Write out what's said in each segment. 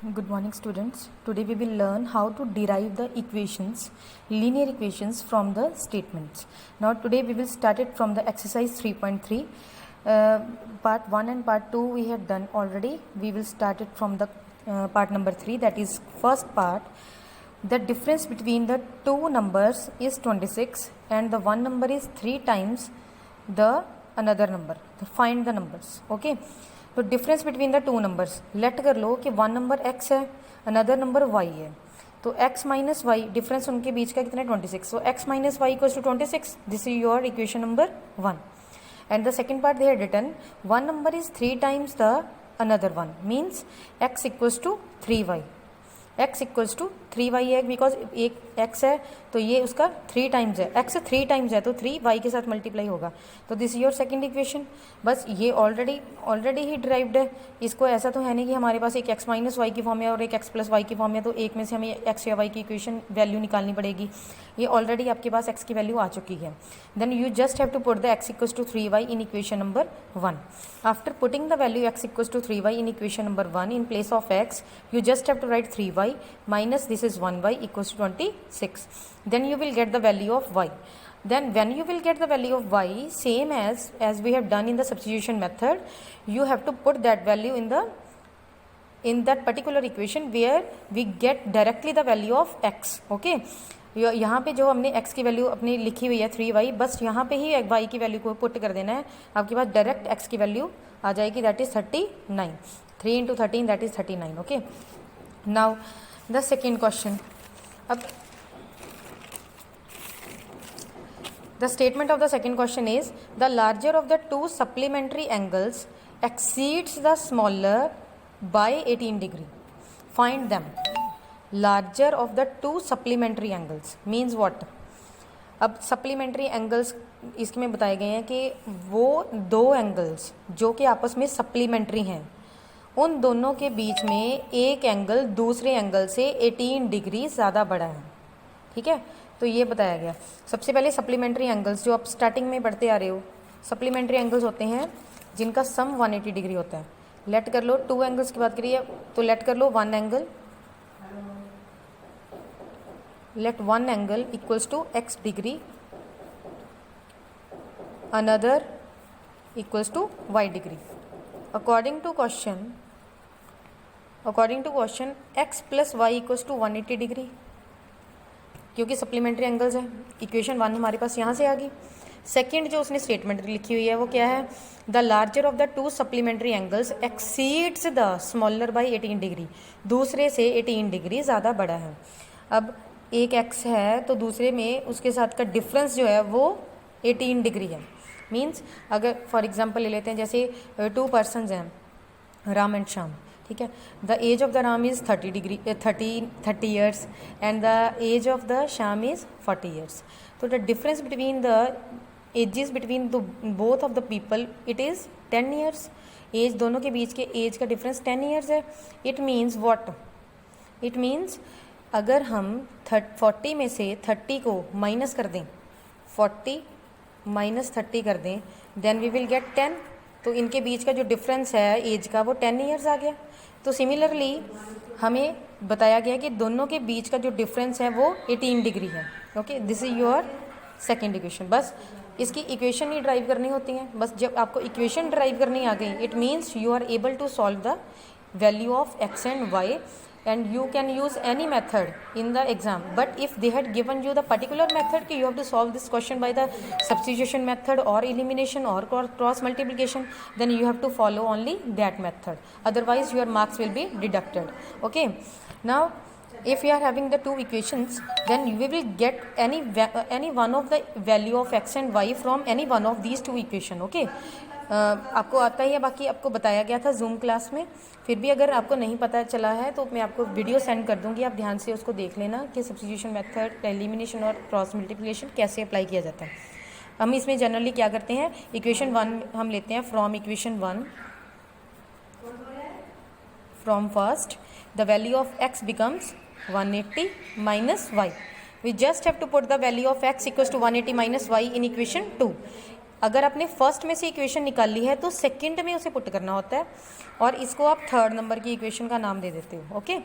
Good morning students. Today we will learn how to derive the equations, linear equations from the statements. Now today we will start it from the exercise 3.3. Part 1 and part 2 we had done already. We will start it from the part number 3, that is first part. The difference between the two numbers is 26 and the one number is 3 times the another number. So find the numbers. Okay. तो difference between the two numbers let कर लो कि one number x है, another number y है. तो x minus Y, difference उनके बीच का कितना है 26. So x minus y equals to 26. This is your equation number 1. And the second part they have written one number is 3 times the another one, means x equals to 3y. x equals to 3y है because एक x है तो ये उसका 3 times है. x 3 times है तो 3y के साथ मल्टीप्लाई होगा. तो this is your second equation. बस ये ऑलरेडी ही ड्राइव्ड है. इसको ऐसा तो है नहीं कि हमारे पास एक x माइनस वाई की फॉर्म है और एक x प्लस वाई की फॉर्म है तो एक में से हमें x या y की इक्वेशन वैल्यू निकालनी पड़ेगी. ये ऑलरेडी आपके पास x की वैल्यू आ चुकी है. Then you just have to put the x equals to 3y in equation number 1. After putting the value x equals to 3y in equation number 1 in place of x, you just have to write 3y minus this is 1y equals to 26. Then you will get the value of y. Then when you will get the value of y, same as we have done in the substitution method, you have to put that value in that particular equation where we get directly the value of x. Okay. यहाँ पे जो हमने x की value अपनी लिखी हुई है 3y, बस यहाँ पे ही y की वैल्यू को पुट कर देना है. आपके पास डायरेक्ट x की वैल्यू आ जाएगी, that is 39. 3 into 13 that is 39. Okay. Now the second question. अब the statement of the second question is the larger of the two supplementary angles exceeds the smaller by 18 degree. Find them. Larger of the two supplementary angles means what? अब supplementary angles इसमें बताए गए हैं कि वो दो angles जो कि आपस में सप्लीमेंट्री हैं, उन दोनों के बीच में एक एंगल दूसरे एंगल से 18 डिग्री ज़्यादा बड़ा है. ठीक है, तो ये बताया गया. सबसे पहले सप्लीमेंट्री एंगल्स जो आप स्टार्टिंग में पढ़ते आ रहे हो, सप्लीमेंट्री एंगल्स होते हैं जिनका सम 180 डिग्री होता है. लेट कर लो टू एंगल्स की बात करिए तो लेट कर लो one angle, let one angle equals to x degree, another equals to y degree. According to question x plus y equals to 180 degree, क्योंकि सप्लीमेंट्री एंगल्स है. इक्वेशन 1 हमारे पास यहाँ से आ गई. सेकेंड जो उसने स्टेटमेंट लिखी हुई है वो क्या है? The larger of the two supplementary angles exceeds the smaller by 18 degree. दूसरे से 18 डिग्री ज़्यादा बड़ा है. अब एक x है तो दूसरे में उसके साथ का डिफरेंस जो है वो 18 डिग्री है. मीन्स अगर फॉर एग्जांपल ले लेते हैं, जैसे 2 पर्सनस हैं राम एंड श्याम. ठीक है, the age of the Ram is 30 years and the age of the Shyam is 40 years. तो the difference between the ages between the both of the people it is 10 years. Age दोनों के बीच के एज का difference 10 years है. It means what? It means अगर हम 40 में से 30 को माइनस कर दें, 40 माइनस 30 कर दें, देन वी विल गेट 10. तो इनके बीच का जो डिफरेंस है एज का वो 10 ईयर्स आ गया. तो सिमिलरली हमें बताया गया कि दोनों के बीच का जो डिफरेंस है वो 18 डिग्री है. Okay, this is your second equation. बस इसकी इक्वेशन ही ड्राइव करनी होती है. बस जब आपको इक्वेशन ड्राइव करनी आ गई, it means you are able to solve the value of x and y. And you can use any method in the exam, but if they had given you the particular method कि you have to solve this question by the substitution method or elimination or cross multiplication, then you have to follow only that method, otherwise your marks will be deducted. Okay, now if you are having the two equations, then you will get any one of the value of x and y from any one of these two equation. Okay, आपको आता ही है, बाकी आपको बताया गया था zoom class में. फिर भी अगर आपको नहीं पता चला है तो मैं आपको वीडियो सेंड कर दूंगी, आप ध्यान से उसको देख लेना कि सब्स्टिट्यूशन मेथड, एलिमिनेशन और क्रॉस मल्टीप्लिकेशन कैसे अप्लाई किया जाता है. हम इसमें जनरली क्या करते हैं, इक्वेशन 1 हम लेते हैं from equation 1, from first the value of x becomes 180 minus y. We just have to put the value of x equals to 180 minus y in equation 2. अगर आपने फर्स्ट में से इक्वेशन निकाल ली है तो सेकंड में उसे पुट करना होता है और इसको आप थर्ड नंबर की इक्वेशन का नाम दे देते हो। ओके,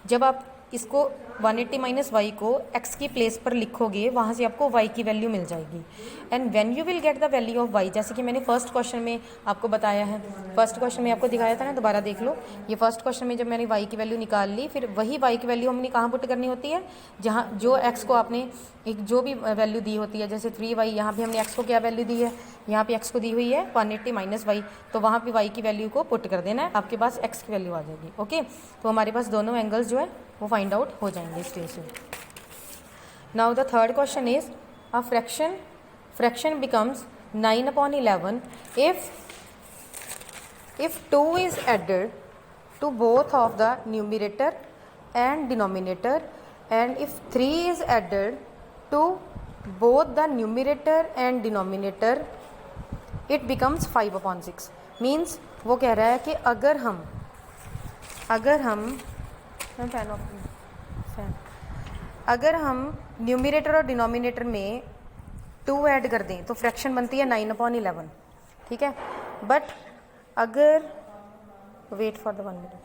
जब आप इसको 180 माइनस वाई को x की प्लेस पर लिखोगे वहाँ से आपको y की वैल्यू मिल जाएगी। And when you will get the value of y, जैसे कि मैंने फर्स्ट क्वेश्चन में आपको बताया है, फर्स्ट क्वेश्चन में आपको दिखाया था ना, दोबारा देख लो। ये फर्स्ट क्वेश्चन में जब मैंने y की वैल्यू निकाल ली, फिर वही y की वैल्यू हमने कहाँ पुट करनी होती है, जहाँ जो x को आपने एक जो भी वैल्यू दी होती है, जैसे 3y, यहाँ पे हमने x को क्या वैल्यू दी है, यहाँ पे x को दी हुई है 180 माइनस वाई, तो वहाँ पे y की वैल्यू को पुट कर देना है, आपके पास x की वैल्यू आ जाएगी। ओके, तो हमारे पास दोनों एंगल्स जो है वो फाइंड आउट हो जाएंगे इस केस में। Now the third question is a fraction becomes 9/11 if 2 is added to both of the numerator and denominator, and if 3 is added to both the numerator and denominator it becomes 5/6। Means वो कह रहा है कि अगर हम numerator और denominator में 2 add कर दें तो फ्रैक्शन बनती है 9/11, ठीक है। बट अगर वेट फॉर द 1 मिनट,